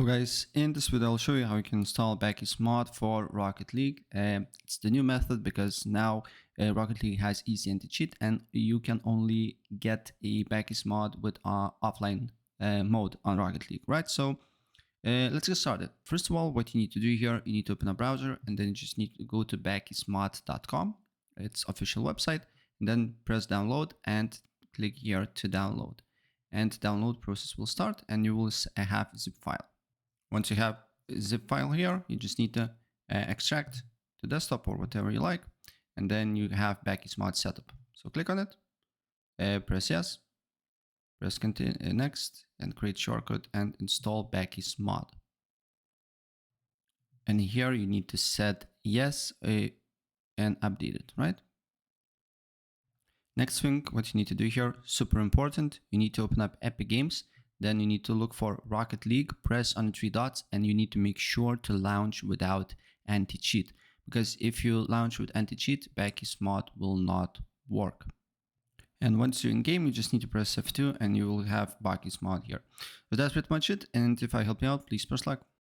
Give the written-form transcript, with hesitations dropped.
Hello guys, in this video I'll show you how you can install Bakkesmod for Rocket League. It's the new method because now Rocket League has easy anti-cheat and you can only get a Bakkesmod with offline mode on Rocket League, right? So let's get started. First of all, what you need to do here, you need to open a browser and then you just need to go to bakkesmod.com. It's official website, and then press download and click here to download. And download process will start and you will have a zip file. Once you have a zip file here, you just need to extract to desktop or whatever you like, and then you have Bakkesmod setup. So click on it, press yes, press continue, next, and create shortcut and install Bakkesmod. And here you need to set yes and update it, right? Next thing, what you need to do here, super important, you need to open up Epic Games. Then you need to look for Rocket League, press on the three dots, and you need to make sure to launch without anti-cheat. Because if you launch with anti-cheat, Bakkesmod will not work. And once you're in game, you just need to press F2 and you will have Bakkesmod here. So that's pretty much it. And if I help you out, please press like.